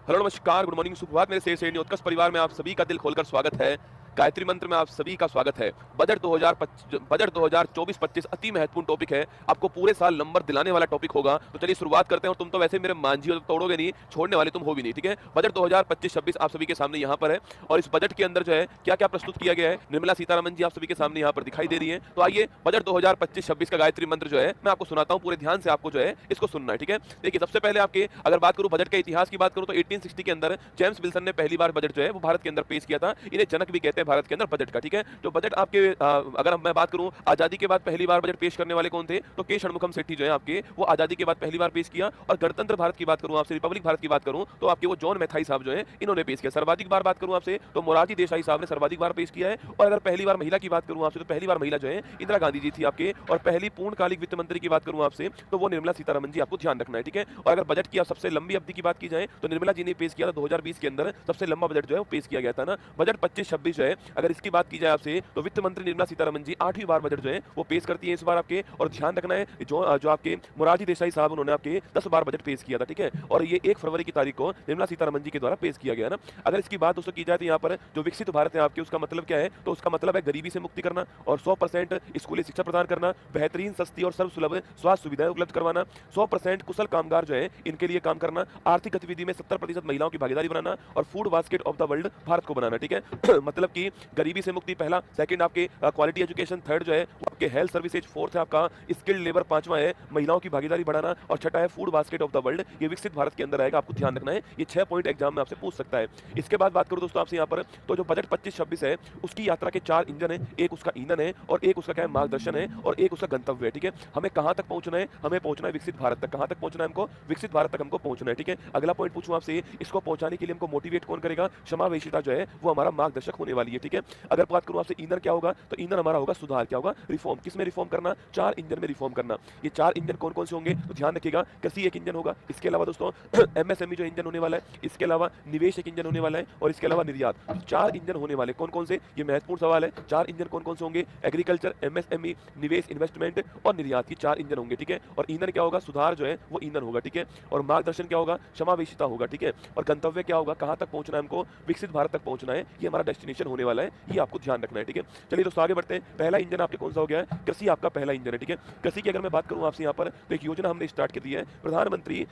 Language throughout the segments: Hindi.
हेलो नमस्कार, गुड मॉर्निंग, सुप्रभात मेरे शेष उत्कर्ष परिवार में आप सभी का दिल खोलकर स्वागत है। गायत्री मंत्र में आप सभी का स्वागत है। बजट 2024-25 अति महत्वपूर्ण टॉपिक है। आपको पूरे साल नंबर दिलाने वाला टॉपिक होगा। तो चलिए शुरुआत करते हैं। और तुम तो वैसे मेरे मांझी हो, तो तोड़ोगे नहीं, छोड़ने वाले तुम हो भी नहीं, ठीक है। बजट 2025-26 आप सभी के सामने यहाँ पर है। और इस बजट के अंदर जो है क्या क्या प्रस्तुत किया गया है, निर्मला सीतारमण जी आप सभी के सामने यहाँ पर दिखाई दे रही है। तो आइए बजट 2025-26 का गायत्री मंत्र जो है मैं आपको सुनाता हूँ। पूरे ध्यान से आपको जो है इसको सुनना है, ठीक है। देखिए सबसे पहले आपके अगर बात करूँ बजट के इतिहास की बात करूँ तो 1860 के अंदर जेम्स विल्सन ने पहली बार बजट जो है वो भारत के अंदर पेश किया था। इन्हें जनक भी कहते हैं भारत के अंदर बजट का, ठीक है। तो बजट आपके अगर मैं बात करूं आजादी के बाद पहली बार बजट पेश करने वाले कौन थे, तो के षणमुखम सेठी जो है आपके, वो आजादी के बाद पहली बार पेश किया। और गणतंत्र भारत की बात करूं आपसे, रिपब्लिक भारत की बात करूं तो आपके वो जॉन मैथाई साहब जो है इन्होंने पेश किया। सर्वाधिक बार बात करूं आपसे तो मोरारजी देसाई साहब ने सर्वाधिक बार पेश किया है। और अगर पहली बार महिला की बात करूं आपसे तो पहली बार महिला जो है इंदिरा गांधी जी थी आपके। और पहली पूर्णकालिक वित्त मंत्री की बात करूं आपसे तो वो निर्मला सीतारमण जी, आपको ध्यान रखना है, ठीक है। और अगर बजट की सबसे लंबी अवधि की बात की जाए तो निर्मला जी ने पेश किया था 2020 के अंदर, सबसे लंबा बजट जो है वो पेश किया गया था ना। बजट 25-26 जो है अगर इसकी बात की जाए आपसे तो वित्त मंत्री निर्मला सीतारमण जी 8वीं बार बजट जो है वो पेश करती है इस बार आपके। और ध्यान रखना है जो आपके मोरारजी देसाई साहब उन्होंने आपके 10 बार बजट पेश किया था, ठीक है। और ये 1 फरवरी की तारीख को निर्मला सीतारमण जी के द्वारा पेश किया गया ना। अगर इसकी बात दोस्तों की जाए तो यहाँ पर जो विकसित भारत है आपके, उसका मतलब क्या है, तो उसका मतलब है गरीबी से मुक्ति करना और 100% स्कूली शिक्षा प्रदान करना, बेहतरीन सस्ती और सर्वसुलभ स्वास्थ्य सुविधाएं उपलब्ध करवाना, 100% कुशल कामगार जो है इनके लिए काम करना, आर्थिक गतिविधि में 70% महिलाओं की भागीदारी बनाना और food basket of the world Bharat को बनाना, ठीक है। मतलब कि गरीबी से मुक्ति पहला, सेकंड आपके क्वालिटी एजुकेशन, थर्ड जो है आपके हेल्थ सर्विसेज, फोर्थ है आपका स्किल्ड लेबर, पांचवा है महिलाओं की भागीदारी बढ़ाना और छठा है food basket of the world. ये विकसित भारत के अंदर आएगा, आपको ध्यान रखना है। ये 6 पॉइंट एग्जाम में आपसे पूछ सकता है। इसके बाद बात करूं दोस्तों आपसे यहाँ पर तो जो बजट 25-26 है उसकी यात्रा के 4 इंजन है। एक उसका ईंधन है और एक उसका क्या है, मार्गदर्शन है और एक उसका गंतव्य है, ठीक है। हमें कहां तक पहुंचना है, हमें पहुंचना है विकसित भारत तक। कहां तक पहुंचना है हमको, विकसित भारत तक हमको पहुंचना है, ठीक है। अगला पॉइंट पूछूं आपसे, इसको पहुंचाने के लिए हमको मोटिवेट कौन करेगा, समावेशिता जो है वो हमारा मार्गदर्शक होने वाली है, ठीक है। अगर बात करूं आपसे ईंधन क्या होगा, तो ईंधन हमारा होगा सुधार, क्या होगा, रिफॉर्म। किसमें रिफॉर्म करना, 4 इंजन में रिफॉर्म करना। ये 4 इंजन कौन कौन से होंगे, तो ध्यान रखिएगा। कृषि एक इंजन होगा, इसके अलावा दोस्तों एमएसएमई जो इंजन होने वाला है, इसके अलावा निवेश एक इंजन होने वाला है और इसके अलावा निर्यात। 4 इंजन होने वाले कौन कौन से, ये महत्वपूर्ण सवाल है। 4 इंजन कौन कौन से होंगे, एग्रीकल्चर, एमएसएमई, निवेश, इन्वेस्टमेंट और निर्यात, ये 4 इंजन होंगे, ठीक है। और ईंधन क्या होगा, सुधार जो है वो ईंधन होगा, ठीक है। और मार्गदर्शन क्या होगा, समावेशिता होगा, ठीक है। और गंतव्य क्या होगा, कहां तक पहुंचना है हमको, विकसित भारत तक पहुंचना है, ये हमारा डेस्टिनेशन होने वाला है, ये आपको ध्यान रखना है, ठीक है। चलिए दोस्तों आगे बढ़ते हैं। पहला इंजन आपके कौन सा हो गया है, कृषि आपका पहला इंजन है, ठीक है। कृषि की अगर मैं बात करूं आपसे यहाँ पर तो एक योजना हमने स्टार्ट कर दी है, प्रधानमंत्री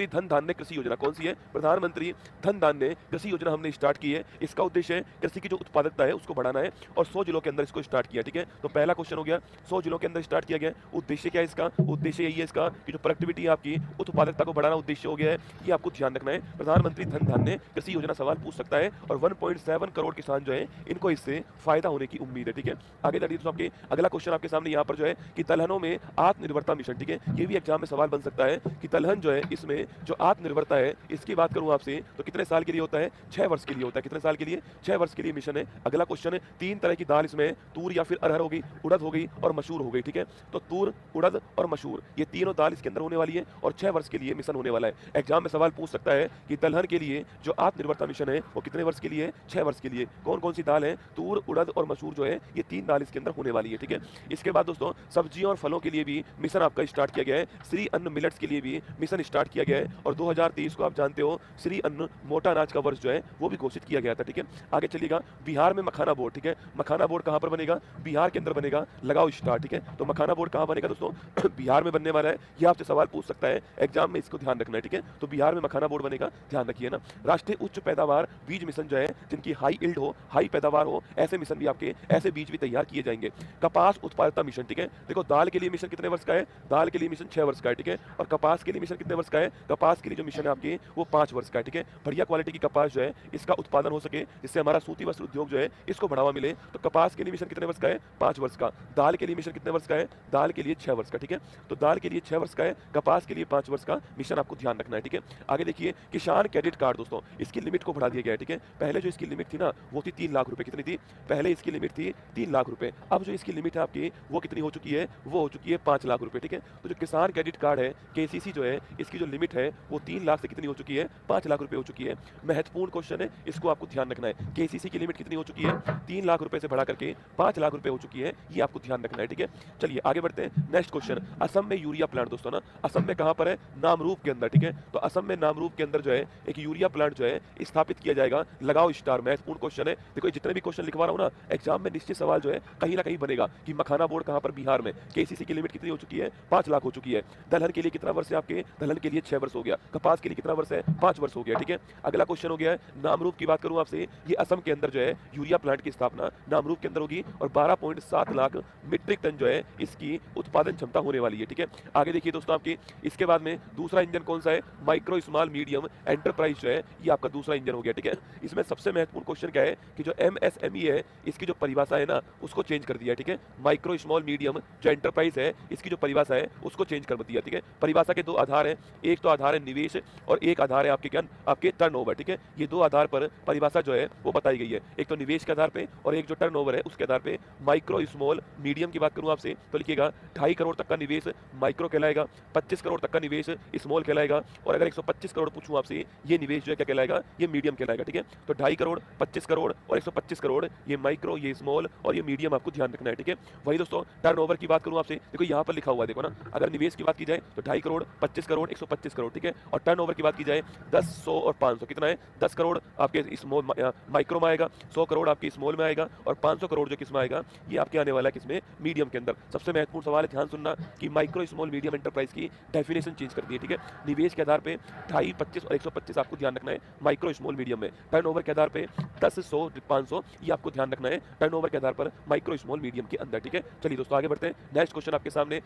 धन धान्य कृषि योजना। कौन सी है, प्रधानमंत्री धन धान्य कृषि योजना हमने स्टार्ट की है। इसका उद्देश्य है कृषि की जो उत्पादकता है उसको बढ़ाना है और 100 जिलों के अंदर इसको स्टार्ट किया, ठीक है। तो पहला क्वेश्चन हो गया, 100 जिलों के अंदर स्टार्ट किया गया। उद्देश्य क्या है इसका, उद्देश्य यही है इसका कि जो प्रोडक्टिविटी है आपकी, उत्पादकता को बढ़ाना उद्देश्य हो गया है, ये आपको ध्यान रखना है। प्रधानमंत्री धन धान्य कृषि योजना सवाल पूछ सकता है और 1.7 करोड़ किसान जो है इनको इससे फायदा होने की उम्मीद है, ठीक है। आगे चलिए तो आपके अगला क्वेश्चन आपके सामने यहाँ पर जो है कि दलहनों में आत्मनिर्भरता मिशन, ठीक है। ये भी एग्जाम में सवाल बन सकता है कि दलहन जो है इसमें जो आत्मनिर्भरता है इसकी बात करूं आपसे तो कितने साल के लिए होता है, 6 वर्ष के लिए होता है। कितने साल के लिए, 6 वर्ष के लिए मिशन है। अगला क्वेश्चन है, 3 तरह की दाल इसमें, तूर या फिर अरहर हो गई, उड़द हो गई और मसूर हो गई, ठीक है। तो तूर, उड़द और मसूर ये तीनों दाल इसके अंदर होने वाली है और 6 वर्ष के लिए मिशन होने वाला है। एग्जाम में सवाल पूछ सकता है कि दलहन के लिए जो आत्मनिर्भरता मिशन है वो कितने वर्ष के लिए, 6 वर्ष के लिए। कौन कौन सी दाल है, तूर, उड़द और मसूर जो है ये 3 दाल इसके अंदर होने वाली है, ठीक है। इसके बाद दोस्तों सब्जियों और फलों के लिए भी मिशन आपका स्टार्ट किया गया है। श्री अन्न मिलेट्स के लिए भी मिशन स्टार्ट किया गया है और 2023 को आप जानते हो श्री अन्न मोटा अनाज का वर्ष जो है वो भी घोषित किया गया था, ठीक है। आगे चलिएगा, बिहार में मखाना बोर्ड, ठीक है। मखाना बोर्ड कहां पर बनेगा, बिहार के अंदर बनेगा, लगाओ स्टार, ठीक है। तो मखाना बोर्ड कहां बनेगा दोस्तों बिहार में बनने वाला है। ये आपसे सवाल पूछ सकता है एग्जाम में, इसको ध्यान रखना है, ठीक है। तो बिहार में मखाना बोर्ड बनेगा, ध्यान रखिए ना। राष्ट्रीय उच्च पैदावार बीज मिशन जो है, जिनकी हाई इल्ड हो, हाई पैदावार हो, ऐसे मिशन भी आपके, ऐसे बीज भी तैयार किए जाएंगे। कपास उत्पादकता मिशन, ठीक है। देखो दाल के लिए मिशन कितने वर्ष का है, दाल के लिए मिशन 6 वर्ष का है, ठीक है। और कपास के लिए मिशन कितने वर्ष का है, कपास के लिए जो मिशन है आपकी वो 5 वर्ष का है, ठीक है। बढ़िया क्वालिटी की कपास जो है इसका उत्पादन हो सके, जिससे हमारा सूती वस्त्र उद्योग जो है इसको बढ़ावा मिले, तो कपास के लिए मिशन कितने वर्ष का है, 5 वर्ष का। दाल के लिए मिशन कितने वर्ष का है, दाल के लिए 6 वर्ष का, ठीक है। तो दाल के लिए 6 वर्ष का है, कपास के लिए 5 वर्ष का मिशन आपको ध्यान रखना है, ठीक है। आगे देखिए, किसान क्रेडिट कार्ड दोस्तों, इसकी लिमिट को बढ़ा दिया गया है, ठीक है। पहले जो इसकी लिमिट थी ना वो थी 3 लाख रुपए। कितनी थी? पहले इसकी लिमिट थी 3 लाख रुपए। अब जो इसकी लिमिट है आपकी वो कितनी हो चुकी है? वो हो चुकी है 5 लाख रुपए, ठीक है। तो जो किसान क्रेडिट कार्ड है केसीसी जो है, इसकी जो लिमिट है वो 3 लाख से कितनी हो चुकी है? 5 लाख रुपए हो चुकी है। महत्वपूर्ण क्वेश्चन है, इसको आपको ध्यान रखना है। केसीसी की लिमिट कितनी हो चुकी है? 3 लाख रुपए से बढ़ा करके 5 लाख रुपए हो चुकी है, ये आपको ध्यान रखना है, ठीक है। चलिए आगे बढ़ते हैं। नेक्स्ट क्वेश्चन, असम में यूरिया प्लांट दोस्तों ना, असम में कहां पर है? नामरूप के अंदर, ठीक है। तो असम में नामरूप के अंदर जो है एक यूरिया प्लांट जो है स्थापित किया जाएगा। लगाओ स्टार, महत्वपूर्ण क्वेश्चन है। देखो जितने भी क्वेश्चन लिखवा रहा हूं ना, एग्जाम में निश्चित सवाल जो है कहीं ना कहीं बनेगा कि मखाना बोर्ड कहां पर? बिहार में। केसीसी की लिमिट कितनी हो चुकी है? 5 लाख हो चुकी है। दलहन के लिए कितना वर्ष है आपके? दलहन के लिए 6 वर्ष हो गया। कपास के लिए कितना वर्ष है? 5 वर्ष हो गया, ठीक है। अगला क्वेश्चन हो गया है नामरूप की बात करूं आपसे, ये असम के अंदर जो है यूरिया प्लांट की स्थापना नामरूप के अंदर होगी और 12.7 लाख मीट्रिक टन जो है इसकी उत्पादन क्षमता होने वाली है, ठीक है। आगे देखिए दोस्तों आपकी, इसके बाद में दूसरा इंजन कौन सा है? माइक्रो स्मॉल मीडियम एंटरप्राइज जो है ये आपका दूसरा इंजन हो गया, ठीक है। इसमें सबसे महत्वपूर्ण क्वेश्चन क्या है कि जो एमएसएमई है इसकी जो परिभाषा है ना उसको चेंज कर दिया, ठीक है। माइक्रो स्मॉल मीडियम जो एंटरप्राइज है इसकी जो परिभाषा है उसको चेंज कर दिया, ठीक है। परिभाषा के 2 आधार है, एक तो आधार है निवेश और एक आधार है आपके क्या? आपके टर्नओवर, ठीक है। ये 2 आधार पर परिभाषा जो है वो बताई गई है, एक तो निवेश के आधार पे और एक जो टर्नओवर है उसके आधार पे। माइक्रो स्मॉल मीडियम की बात करूं आपसे तो लिखिएगा 2.5 करोड़ तक का निवेश माइक्रो कहलाएगा, 25 करोड़ तक का निवेश स्मॉल कहलाएगा और अगर 125 करोड़ पूछूं आपसे ये निवेश जो है क्या कहलाएगा? ये मीडियम कहलाएगा, ठीक है। तो 2.5 करोड़, 25 करोड़ और 125 करोड़ ये माइक्रो, ये स्मॉल और ये मीडियम आपको ध्यान रखना है, ठीक है। वही दोस्तों टर्नओवर की बात करूं आपसे, देखो यहाँ पर लिखा हुआ है, देखो ना, अगर निवेश की बात की जाए तो 2.5 करोड़, 25 करोड़, 125 करोड़, ठीक है। और टर्नओवर की बात की जाए 10, 100 और 500 कितना है? 10 करोड़ आपके स्मॉल माइक्रो में आएगा, 100 करोड़ आपके स्मॉल में आएगा और 500 करोड़ जो किसमें आएगा? ये आपके आने वाला है किसमें? मीडियम के अंदर। सबसे महत्वपूर्ण सवाल है, ध्यान सुनना कि माइक्रो स्मॉल मीडियम एंटरप्राइज की डेफिनेशन चेंज कर दी है, ठीक है। निवेश के आधार पे 2.5, 25 और 125 आपको ध्यान रखना है माइक्रो स्मॉल मीडियम में। टर्नओवर के आधार पे 10, 100, 500 ये आपको ध्यान रखना है टर्नओवर के आधार पर माइक्रो स्मॉल मीडियम के अंदर, ठीक है। चलिए दोस्तों आगे बढ़ते हैं। नेक्स्ट क्वेश्चन आपके सामने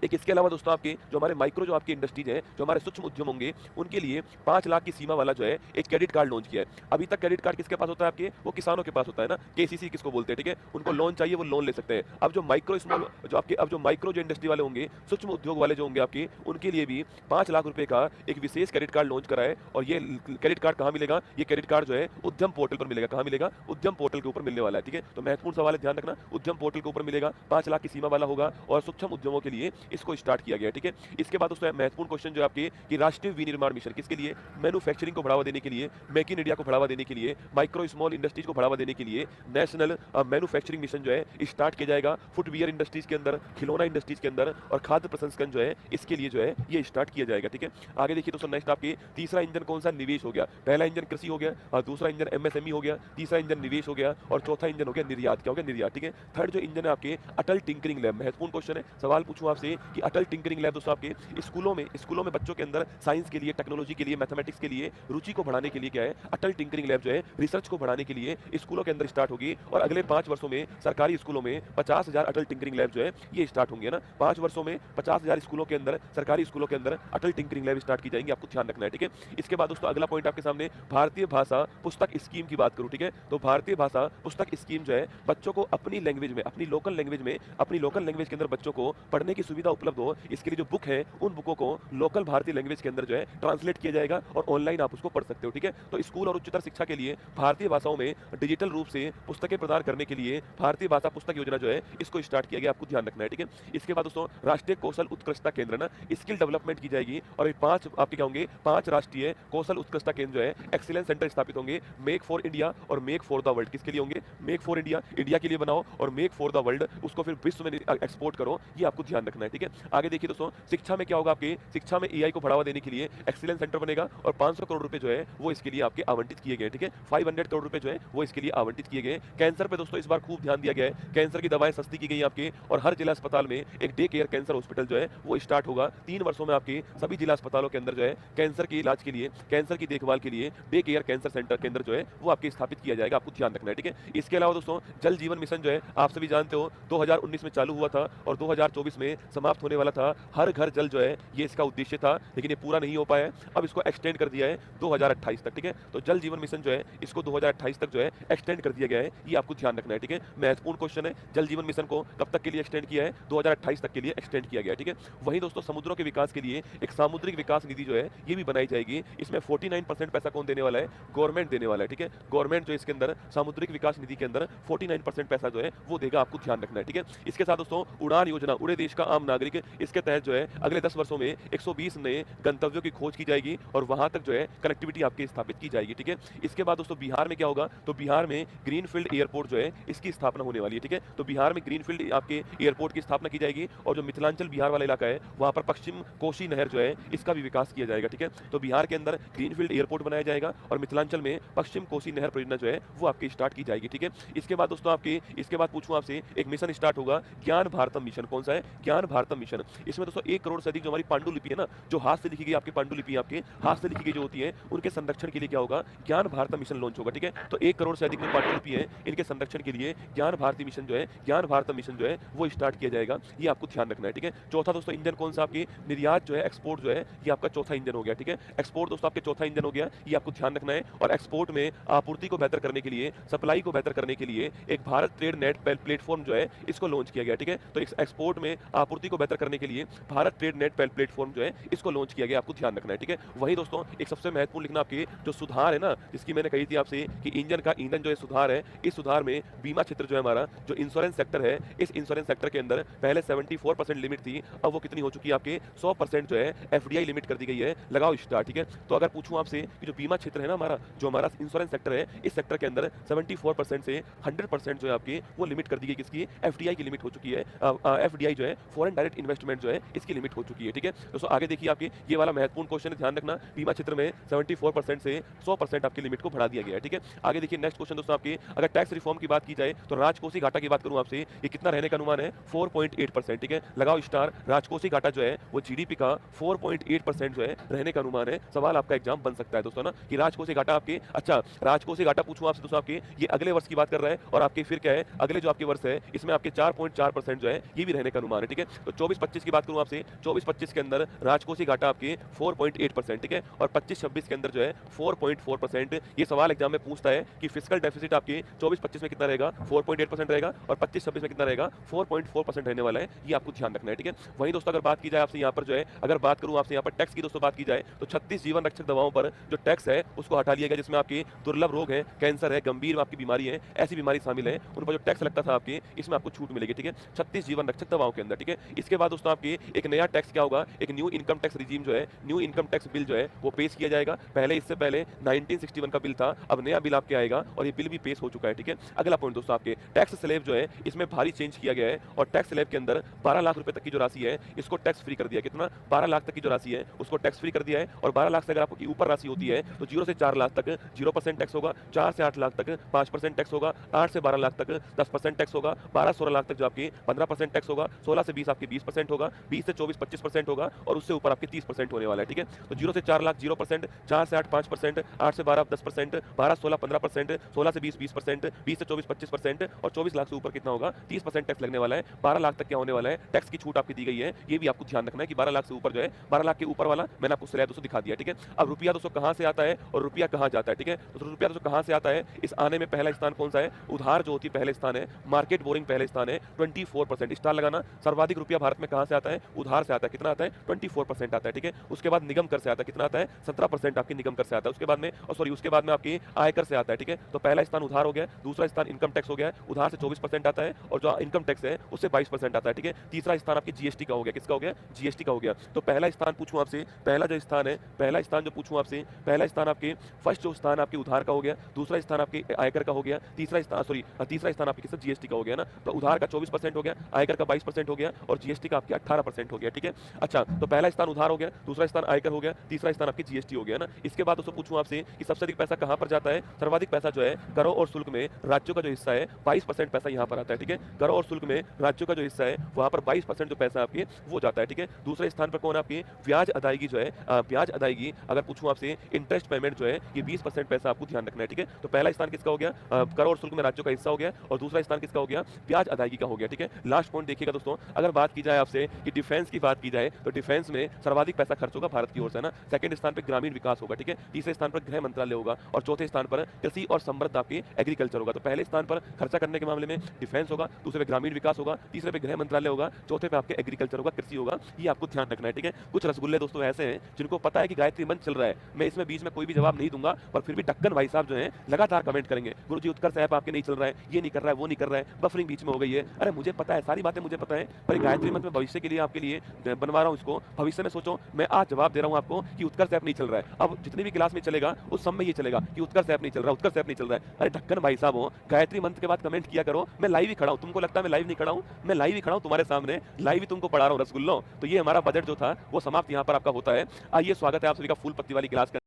एक इसके अलावा दोस्तों आपके जो हमारे माइक्रो जो आपकी इंडस्ट्रीज है, जो हमारे सूक्ष्म उद्यम होंगे उनके लिए 5 लाख की सीमा वाला जो है एक क्रेडिट कार्ड लॉन्च किया है। अभी तक क्रेडिट कार्ड किसके पास होता है आपके? वो किसानों के पास होता है ना, केसीसी किसको बोलते हैं, ठीक है। उनको लोन चाहिए वो लोन ले सकते हैं। अब जो माइक्रो स्मॉल जो आपके अब जो माइक्रो जो इंडस्ट्री वाले होंगे, सूक्ष्म उद्योग वाले जो होंगे आपके, उनके लिए भी 5 लाख रुपए का एक विशेष क्रेडिट कार्ड लॉन्च करा है। और ये क्रेडिट कार्ड कहाँ मिलेगा? ये क्रेडिट कार्ड जो है उद्यम पोर्टल पर मिलेगा। कहाँ मिलेगा? उद्यम पोर्टल के ऊपर मिलने वाला है, ठीक है। तो महत्वपूर्ण सवाल है, ध्यान रखना, उद्यम पोर्टल के ऊपर मिलेगा, 5 लाख की सीमा वाला होगा और सूक्ष्म उद्यमों के लिए इसको स्टार्ट किया गया, ठीक है। इसके बाद दोस्तों महत्वपूर्ण क्वेश्चन जो आपके कि राष्ट्रीय विनिर्माण मिशन किसके लिए? मैन्युफैक्चरिंग को बढ़ावा देने के लिए, मेक इन इंडिया को बढ़ावा देने के लिए, माइक्रो स्मॉल इंडस्ट्रीज को बढ़ावा देने के लिए नेशनल मैन्युफैक्चरिंग मिशन जो है स्टार्ट किया जाएगा। फुटवियर इंडस्ट्रीज के अंदर, खिलौना इंडस्ट्रीज के अंदर और खाद्य प्रसंस्करण जो है इसके लिए जो है ये स्टार्ट किया जाएगा, ठीक है। आगे देखिए दोस्तों नेक्स्ट आपके तीसरा इंजन कौन सा? निवेश हो गया। पहला इंजन कृषि हो गया और दूसरा इंजन एमएसएमई हो गया, तीसरा इंजन निवेश हो गया और चौथा इंजन हो गया निर्यात। क्या हो गया? निर्यात, ठीक है। थर्ड जो इंजन है आपके अटल टिंकरिंग लैब। महत्वपूर्ण क्वेश्चन है, सवाल पूछूं आपसे कि अटल टिंकरिंग लैब दोस्तों आपके स्कूलों में बच्चों के अंदर साइंस के लिए, टेक्नोलॉजी के लिए, मैथमेटिक्स के लिए रुचि को बढ़ाने के लिए क्या है? अटल टिंकरिंग लैब जो है रिसर्च को बढ़ाने के लिए स्कूलों के अंदर स्टार्ट होगी और अगले 5 वर्षों में सरकारी स्कूलों में 50,000 अटल टिंकरिंग लैब जो है ये स्टार्ट होंगे ना। 5 वर्षों में 50,000 स्कूलों के अंदर, सरकारी स्कूलों के अंदर अटल टिंकरिंग लैब स्टार्ट की जाएंगे, आपको ध्यान रखना है, ठीक है। इसके बाद दोस्तों अगला पॉइंट आपके सामने भारतीय भाषा पुस्तक स्कीम की बात करूं, ठीक है। तो भारतीय भाषा पुस्तक स्कीम जो है बच्चों को अपनी लैंग्वेज में, अपनी लोकल लैंग्वेज के अंदर बच्चों को पढ़ने की सुविधा उपलब्ध हो, इसके लिए जो बुक है उन बुकों को लोकल भारतीय लैंग्वेज के अंदर जो है ट्रांसलेट किया जाएगा और ऑनलाइन आप उसको पढ़ सकते हो, ठीक है। तो स्कूल और उच्चतर शिक्षा के लिए भारतीय भाषाओं में डिजिटल रूप से पुस्तकें प्रदान करने के लिए भारतीय भाषा पुस्तक योजना जो है इसको स्टार्ट किया गया, आपको ध्यान रखना है, ठीक है। इसके बाद दोस्तों राष्ट्रीय कौशल उत्कृष्टता केंद्र ना, स्किल डेवलपमेंट की जाएगी और 5 आपके क्या होंगे? 5 राष्ट्रीय कौशल उत्कृष्टता केंद्र जो है एक्सीलेंस सेंटर स्थापित होंगे। मेक फॉर इंडिया और मेक फॉर द वर्ल्ड किसके लिए होंगे? मेक फॉर इंडिया, इंडिया के लिए बनाओ और मेक फॉर द वर्ल्ड उसको फिर विश्व में एक्सपोर्ट करो, ये आपको ध्यान रखना है, ठीक है। आगे देखिए दोस्तों शिक्षा में क्या होगा? आपके शिक्षा में एआई को बढ़ावा देने के लिए एक्सीलेंस सेंटर बनेगा और 500 करोड़ रुपए जो है वो इसके लिए आपके आवंटित किए गए, ठीक है। 500 करोड़ रुपए जो है वो इसके लिए आवंटित किए गए। कैंसर पे दोस्तों इस बार खूब ध्यान दिया गया है, कैंसर की दवाएं सस्ती की गई आपके और हर जिला अस्पताल में एक डे केयर कैंसर हॉस्पिटल जो है वो स्टार्ट होगा। 3 वर्षों में आपके सभी जिला अस्पतालों के अंदर जो है कैंसर के इलाज के लिए, कैंसर की देखभाल के लिए डे केयर कैंसर सेंटर केंद्र जो है वो आपके स्थापित किया जाएगा, आपको ध्यान रखना है, ठीक है। इसके अलावा दोस्तों जल जीवन मिशन जो है आप सभी जानते हो 2019 में चालू हुआ था और 2024 में समाप्त होने वाला था। हर घर जल जो है ये इसका उद्देश्य था, लेकिन ये पूरा नहीं हो पाया है। अब इसको एक्सटेंड कर दिया है 2028 तक, ठीक है। तो जल जीवन मिशन जो है इसको 2028 तक जो है एक्सटेंड कर दिया गया है, ये आपको ध्यान रखना है, ठीक है। महत्वपूर्ण क्वेश्चन है, जल जीवन मिशन को कब तक के लिए एक्सटेंड किया है? 2028 तक के लिए एक्सटेंड किया गया है, ठीक है। वहीं दोस्तों समुद्रों के विकास के लिए एक सामुद्रिक विकास निधि जो है ये भी बनाई जाएगी। इसमें 49% पैसा कौन देने वाला है? गवर्नमेंट देने वाला है, ठीक है। गवर्नमेंट जो इसके अंदर सामुद्रिक विकास निधि के अंदर 49% पैसा जो है वो देगा, आपको ध्यान रखना है, ठीक है। इसके साथ दोस्तों उड़ान योजना, उड़े देश का आम नागरिक, इसके तहत जो है अगले 10 वर्षों में 120 नए गंतव्यों की खोज की जाएगी और वहां तक जो है कनेक्टिविटी आपकी स्थापित की जाएगी, ठीक है। इसके बाद दोस्तों बिहार में क्या होगा? तो बिहार में ग्रीनफील्ड एयरपोर्ट जो है इसकी स्थापना होने वाली है, ठीक है। तो बिहार में ग्रीनफील्ड आपके एयरपोर्ट की स्थापना की जाएगी और जो मिथिलांचल बिहार वाला इलाका है वहां पर पश्चिम कोसी नहर जो है इसका भी विकास किया जाएगा, ठीक है। तो बिहार के अंदर ग्रीनफील्ड एयरपोर्ट बनाया जाएगा और मिथिलांचल में पश्चिम कोसी नहर परियोजना जो है वो आपकी स्टार्ट की जाएगी, ठीक है। इसके बाद दोस्तों आपके इसके बाद पूछूं आपसे, एक मिशन स्टार्ट होगा, ज्ञान भारतम मिशन। कौन सा है? ज्ञान भारतम मिशन। इसमें दोस्तों 1 करोड़ से अधिक जो हमारी पांडुलिपि है ना, जो हाथ से लिखी गई आपकी पांडुलिपि, आपके हाथ से लिखी गई जो होती है, उनके संरक्षण के लिए क्या होगा? ज्ञान भारतम मिशन लॉन्च होगा, ठीक है। तो 1 करोड़ से अधिक जो पांडुलिपि है इनके संरक्षण के लिए ज्ञान भारती मिशन जो है, ज्ञान भारतम मिशन जो है वो स्टार्ट किया जाएगा, ये आपको ध्यान रखना है, ठीक है। चौथा दोस्तों इंजन कौन सा? आपकी निर्यात जो है, एक्सपोर्ट जो है, ये आपका चौथा इंजन हो गया, ठीक है। एक्सपोर्ट दोस्तों आपके चौथा इंजन हो गया, ये आपको ध्यान रखना है। और एक्सपोर्ट में आपूर्ति को बेहतर करने के लिए, सप्लाई को बेहतर करने के लिए एक भारत ट्रेड नेट प्लेटफॉर्म जो है इसको लॉन्च किया गया, ठीक है। तो एक्सपोर्ट में आपूर्ति को बेहतर करने के लिए भारत ट्रेड नेट प्लेटफॉर्म जो है इसको लॉन्च किया गया, आपको ध्यान रखना है, ठीक है। वही दोस्तों एक सबसे महत्वपूर्ण लिखना, आपकी जो सुधार है ना, जिसकी मैंने कही थी आपसे कि इंजन का ईंधन जो है सुधार है, इस सुधार में बीमा क्षेत्र जो है हमारा, जो इंश्योरेंस सेक्टर है, इस इंश्योरेंस सेक्टर के अंदर पहले 74% लिमिट थी, अब वो कितनी हो चुकी है? आपके 100% जो है एफडीआई लिमिट कर दी गई है। लगाओ स्टार, ठीक है। तो अगर पूछूं आपसे कि जो बीमा क्षेत्र है ना हमारा, जो हमारा इंश्योरेंस सेक्टर है, इस सेक्टर के अंदर 74% से 100% जो है आपकी वो लिमिट कर दी गई, किसकी? एफडीआई की लिमिट हो चुकी है। एफडीआई जो है फॉरेन डायरेक्ट इन्वेस्टमेंट जो है इसकी लिमिट हो चुकी है, ठीक है। दोस्तों आगे देखिए, आपकी ये वाला महत्वपूर्ण क्वेश्चन है, ध्यान रखना। बीमा क्षेत्र में 74% से 100% आपकी लिमिट को बढ़ा दिया गया है, ठीक है। आगे देखिए नेक्स्ट क्वेश्चन दोस्तों, आपकी अगर टैक्स रिफॉर्म की बात की जाए तो राजकोषीय घाटा की बात करूं आपसे, ये कितना रहने का अनुमान है? 4.8%, ठीक है। लगाओ स्टार। राजकोषीय घाटा जो है वो जीडीपी का 4.8% जो है रहने का अनुमान है। सवाल आपका एग्जाम बन सकता है दोस्तों ना, कि राजकोषीय घाटा आपके, अच्छा राजकोषीय घाटा पूछूं आपसे दोस्तों, आपके ये अगले वर्ष की बात कर रहा है और आपके फिर क्या है, अगले जो आपके वर्ष है इसमें आपके 4.4% जो है ये भी रहने का अनुमान है, ठीक है। तो 24-25 की बात करूं आपसे, 24-25 के अंदर राजकोषीय घाटा आपके 4.8%, ठीक है। और 25-26 के अंदर जो है 4.4%। ये सवाल एग्जाम में पूछता है कि फिस्कल डेफिसिट आपके 24-25 में कितना रहेगा? 4.8% रहेगा और 25-26 में कितना रहेगा? 4.4% रहने वाला है, ये आपको ध्यान रखना है, ठीक है। वहीं दोस्तों अगर बात की जाए आपसे यहाँ पर जो है, अगर बात करूं आपसे यहाँ पर टैक्स की दोस्तों बात की जाए तो 36 जीवन रक्षक दवाओं पर जो टैक्स है उसको हटा लिया गया, जिसमें आपके दुर्लभ रोग है, कैंसर है, गंभीर आपकी बीमारी है, ऐसी बीमारी शामिल है, उन पर जो टैक्स लगता था आपके, इसमें आपको छूट मिलेगी, ठीक है। 36 जीवन रक्षक दवाओं के अंदर, ठीक है। इसके बाद दोस्तों आपके एक नया टैक्स क्या होगा? एक न्यू इनकम टैक्स रिजीम जो है, न्यू इनकम टैक्स बिल जो है वो पेश किया जाएगा। पहले इससे पहले 1961 का बिल था, अब नया बिल आपके आएगा और ये बिल भी पेश हो चुका है, ठीक है। अगला पॉइंट दोस्तों, आपके टैक्स स्लैब जो है इसमें भारी चेंज किया गया है और टैक्स स्लैब के अंदर 12 लाख रुपए तक की जो राशि है इसको टैक्स फ्री कर दिया। कितना? 12 लाख तक की जो राशि है उसको टैक्स फ्री कर दिया है। और 12 लाख से अगर आपकी ऊपर राशि होती है तो 0 से 4 लाख तक 0% टैक्स होगा, 4 से 8 लाख तक 5% टैक्स होगा, 8 से 12 लाख तक 10% टैक्स होगा, 12-16 लाख तक जो आपकी 15% टैक्स होगा, 16 से 20 आपकी 20% होगा, 20 से 24 25% होगा और उससे ऊपर आपके 30% होने वाला है, ठीक है। तो 0 से 4 लाख 0%, 4 से 8 5%, 8 से 12 10%, 12-16 15%, 16 से 20 20%, 20 से 24 25% और 24 लाख से ऊपर कितना होगा? 30% टैक्स लगने वाला है। 12 लाख तक क्या होने वाला है? टैक्स की छूट आपकी दी गई है, ये भी आपको ध्यान रखना है कि 12 लाख से ऊपर जो है, 12 लाख के ऊपर वाला मैंने आपको स्लैब दोस्तों दिखा दिया, ठीक है। अब रुपया दोस्तों कहां से आता है और रुपया कहां जाता है, ठीक है। तो रुपया दोस्तों कहां से आता है? इस आने में पहला स्थान कौन सा है? उधार जो होती है पहले स्थान है, मार्केट बोरिंग पहले स्थान है 24%, स्टार लगाना। सर्वाधिक रुपया भारत में कहां से आता है? उधार से आता है। कितना आता है? 24% आता है, ठीक है। उसके बाद निगम कर से आता है, कितना आता है? 17% आपके निगम कर से आता है। उसके बाद में उसके बाद में आपकी आयकर से आता है, ठीक है। तो पहला स्थान उधार हो गया, दूसरा स्थान इनकम टैक्स हो गया, उधार से 24% आता है और जो इनकम टैक्स है उससे 22% आता है, ठीक है। तीसरा स्थान आपकी जीएसटी का हो गया, किसका हो गया? जीएसटी का हो गया। तो पहला स्थान पूछूं आपसे, पहला जो स्थान है, पहला स्थान जो पूछूं आपसे, पहला स्थान आपके फर्स्ट जो स्थान आपके उधार का हो गया, दूसरा स्थान आपके आयकर का हो गया, तीसरा स्थान आपके किसका? जीएसटी का हो गया ना। तो उधार का 24% हो गया, आयकर का 22% हो गया और जीएसटी का आपके 18% हो गया, ठीक है। अच्छा, तो पहला स्थान उधार हो गया, दूसरा स्थान आयकर हो गया, तीसरा स्थान आपकी जीएसटी हो गया ना। इसके बाद दोस्तों पूछूं आपसे कि सबसे अधिक पैसा कहां पर जाता है? सर्वाधिक पैसा जो है करों और शुल्क में राज्यों का जो हिस्सा है 22% पैसा यहां पर आता है, ठीक है। करों और शुल्क में राज्यों का जो हिस्सा है वहां पर 22% जो पैसा आपके वो जाता है, ठीक है। दूसरे स्थान पर कौन है आपकी? ब्याज अदायगी जो है, ब्याज अदायगी अगर पूछूं आपसे, इंटरेस्ट पेमेंट जो है ये 20% पैसा आपको ध्यान रखना है, ठीक है। तो पहला स्थान किसका हो गया? कर और शुल्क में राज्यों का हिस्सा हो गया और दूसरा स्थान किसका हो गया? ब्याज अदायगी का हो गया, ठीक है। लास्ट पॉइंट देखिएगा दोस्तों, अगर बात की जाए आपसे कि डिफेंस की बात की जाए तो डिफेंस में सर्वाधिक पैसा खर्च होगा भारत की ओर से ना। सेकंड स्थान पर ग्रामीण विकास होगा, ठीक है। तीसरे स्थान पर गृह मंत्रालय होगा और चौथे स्थान पर कृषि और समृद्ध आपकी एग्रीकल्चर होगा। तो पहले स्थान पर खर्चा करने के मामले में डिफेंस होगा, दूसरे पे ग्रामीण विकास होगा, तीसरे पे गृह मंत्रालय होगा, चौथे पे आपके एग्रीकल्चर होगा, कृषि होगा। ये आपको ध्यान रखना है, ठीक है। कुछ रसगुल्ले दोस्तों ऐसे हैं जिनको पता है कि गायत्री मंत्र चल रहा है, मैं इसमें बीच में कोई भी जवाब नहीं दूंगा, पर फिर भी ढक्कन भाई साहब जो है लगातार कमेंट करेंगे, गुरुजी उत्कर्ष ऐप आपके नहीं चल रहा है, ये नहीं कर रहा है, वो नहीं कर रहा है, बफरिंग बीच में हो गई है। अरे मुझे पता है, सारी बातें मुझे पता है, पर गायत्री मंत्र में भविष्य के लिए आपके लिए बनवा रहा हूँ इसको। भविष्य में सोचो, मैं आज जवाब दे रहा हूँ आपको कि उत्कर्ष ऐप नहीं चल रहा है। अब जितनी भी क्लास में चलेगा उस सब में ये चलेगा कि उत्कर्ष ऐप नहीं चल रहा, उत्कर्ष ऐप नहीं चल रहा है। अरे ढक्कन भाई साहब हो, गायत्री मंत्र के बाद कमेंट किया करो। मैं लाइव ही खड़ा हूँ, तुमको लगता है मैं लाइव नहीं खड़ा हूँ? मैं लाइव ही खड़ा हूँ तुम्हारे सामने, लाइव ही तुमको पढ़ा रहा हूँ रसगुल्लो। तो ये हमारा बजट जो था वो समाप्त यहाँ पर आपका होता है। आइए, स्वागत है आप सभी का फूल पत्ती वाली क्लास का।